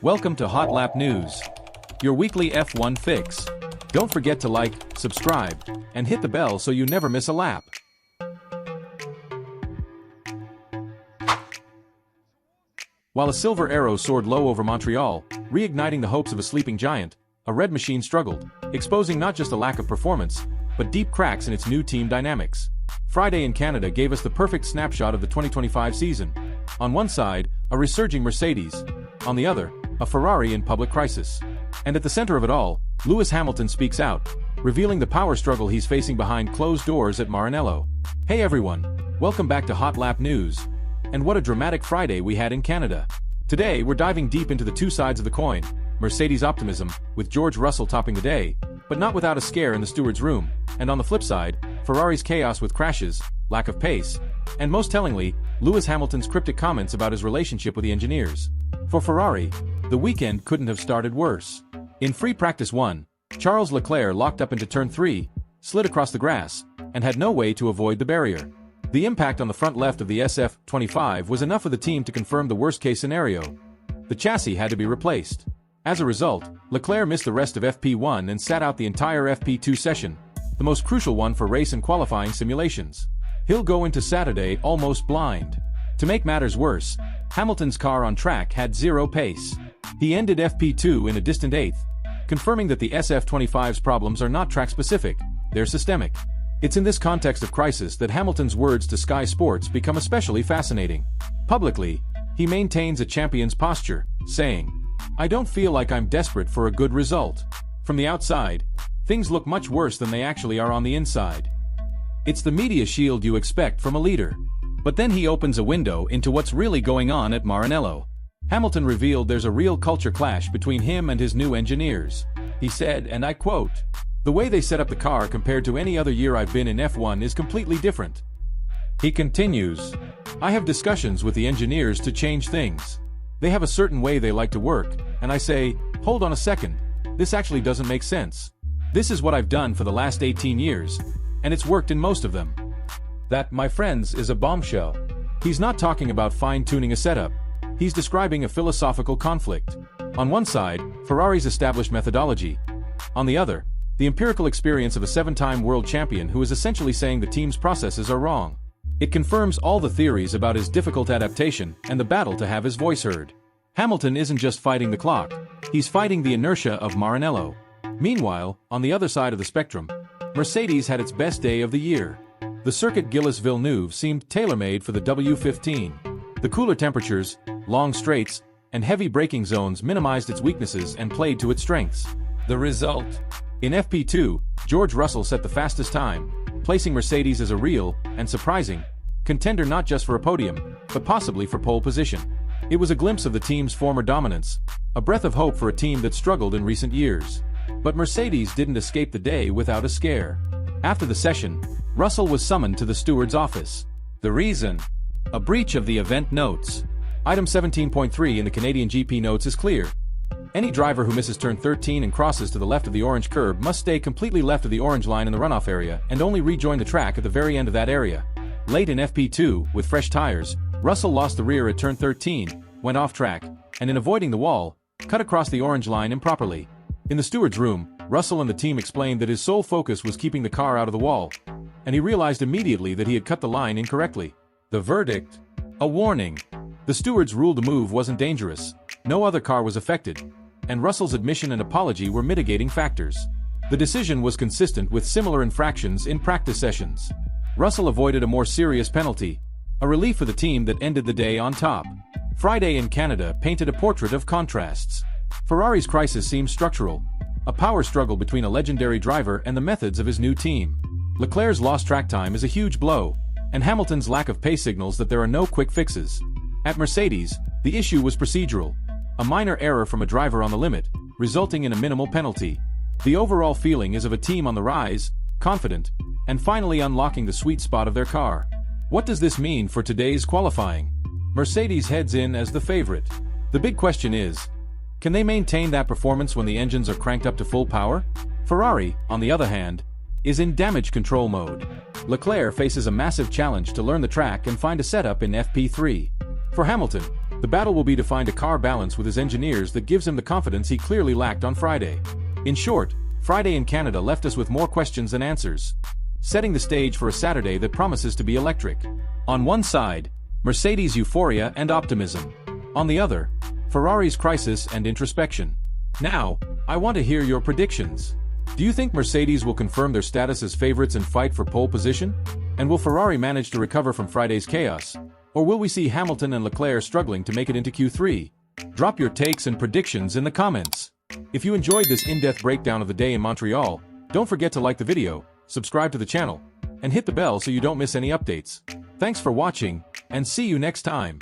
Welcome to Hot Lap News, your weekly F1 fix. Don't forget to like, subscribe, and hit the bell so you never miss a lap. While a silver arrow soared low over Montreal, reigniting the hopes of a sleeping giant, a red machine struggled, exposing not just a lack of performance, but deep cracks in its new team dynamics. Friday in Canada gave us the perfect snapshot of the 2025 season. On one side, a resurging Mercedes. On the other, a Ferrari in public crisis. And at the center of it all, Lewis Hamilton speaks out, revealing the power struggle he's facing behind closed doors at Maranello. Hey everyone, welcome back to Hot Lap News. And what a dramatic Friday we had in Canada. Today, we're diving deep into the two sides of the coin. Mercedes' optimism, with George Russell topping the day, but not without a scare in the steward's room. And on the flip side, Ferrari's chaos with crashes, lack of pace, and most tellingly, Lewis Hamilton's cryptic comments about his relationship with the engineers. For Ferrari, the weekend couldn't have started worse. In free practice 1, Charles Leclerc locked up into turn 3, slid across the grass, and had no way to avoid the barrier. The impact on the front left of the SF25 was enough for the team to confirm the worst-case scenario. The chassis had to be replaced. As a result, Leclerc missed the rest of FP1 and sat out the entire FP2 session, the most crucial one for race and qualifying simulations. He'll go into Saturday almost blind. To make matters worse, Hamilton's car on track had zero pace. He ended FP2 in a distant 8th, confirming that the SF25's problems are not track-specific, they're systemic. It's in this context of crisis that Hamilton's words to Sky Sports become especially fascinating. Publicly, he maintains a champion's posture, saying, "I don't feel like I'm desperate for a good result. From the outside, things look much worse than they actually are on the inside." It's the media shield you expect from a leader. But then he opens a window into what's really going on at Maranello. Hamilton revealed there's a real culture clash between him and his new engineers. He said, and I quote, "The way they set up the car compared to any other year I've been in F1 is completely different." He continues, "I have discussions with the engineers to change things. They have a certain way they like to work, and I say, hold on a second, this actually doesn't make sense. This is what I've done for the last 18 years, and it's worked in most of them." That, my friends, is a bombshell. He's not talking about fine-tuning a setup. He's describing a philosophical conflict. On one side, Ferrari's established methodology. On the other, the empirical experience of a 7-time world champion who is essentially saying the team's processes are wrong. It confirms all the theories about his difficult adaptation and the battle to have his voice heard. Hamilton isn't just fighting the clock, he's fighting the inertia of Maranello. Meanwhile, on the other side of the spectrum, Mercedes had its best day of the year. The circuit Gilles-Villeneuve seemed tailor-made for the W15. The cooler temperatures, long straights, and heavy braking zones minimized its weaknesses and played to its strengths. The result? In FP2, George Russell set the fastest time, placing Mercedes as a real, and surprising, contender not just for a podium, but possibly for pole position. It was a glimpse of the team's former dominance, a breath of hope for a team that struggled in recent years. But Mercedes didn't escape the day without a scare. After the session, Russell was summoned to the steward's office. The reason? A breach of the event notes. Item 17.3 in the Canadian GP notes is clear. Any driver who misses turn 13 and crosses to the left of the orange curb must stay completely left of the orange line in the runoff area and only rejoin the track at the very end of that area. Late in FP2, with fresh tires, Russell lost the rear at turn 13, went off track, and in avoiding the wall, cut across the orange line improperly. In the steward's room, Russell and the team explained that his sole focus was keeping the car out of the wall, and he realized immediately that he had cut the line incorrectly. The verdict? A warning. The stewards ruled the move wasn't dangerous, no other car was affected, and Russell's admission and apology were mitigating factors. The decision was consistent with similar infractions in practice sessions. Russell avoided a more serious penalty, a relief for the team that ended the day on top. Friday in Canada painted a portrait of contrasts. Ferrari's crisis seems structural, a power struggle between a legendary driver and the methods of his new team. Leclerc's lost track time is a huge blow, and Hamilton's lack of pace signals that there are no quick fixes. At Mercedes, the issue was procedural, a minor error from a driver on the limit, resulting in a minimal penalty. The overall feeling is of a team on the rise, confident, and finally unlocking the sweet spot of their car. What does this mean for today's qualifying? Mercedes heads in as the favorite. The big question is, can they maintain that performance when the engines are cranked up to full power? Ferrari, on the other hand, is in damage control mode. Leclerc faces a massive challenge to learn the track and find a setup in FP3. For Hamilton, The battle will be to find a car balance with his engineers that gives him the confidence he clearly lacked on Friday. In short, Friday in Canada left us with more questions than answers, setting the stage for a Saturday that promises to be electric. On one side, Mercedes' euphoria and optimism. On the other, Ferrari's crisis and introspection. Now, I want to hear your predictions. Do you think Mercedes will confirm their status as favorites and fight for pole position? And will Ferrari manage to recover from Friday's chaos? Or will we see Hamilton and Leclerc struggling to make it into Q3? Drop your takes and predictions in the comments. If you enjoyed this in-depth breakdown of the day in Montreal, don't forget to like the video, subscribe to the channel, and hit the bell so you don't miss any updates. Thanks for watching, and see you next time.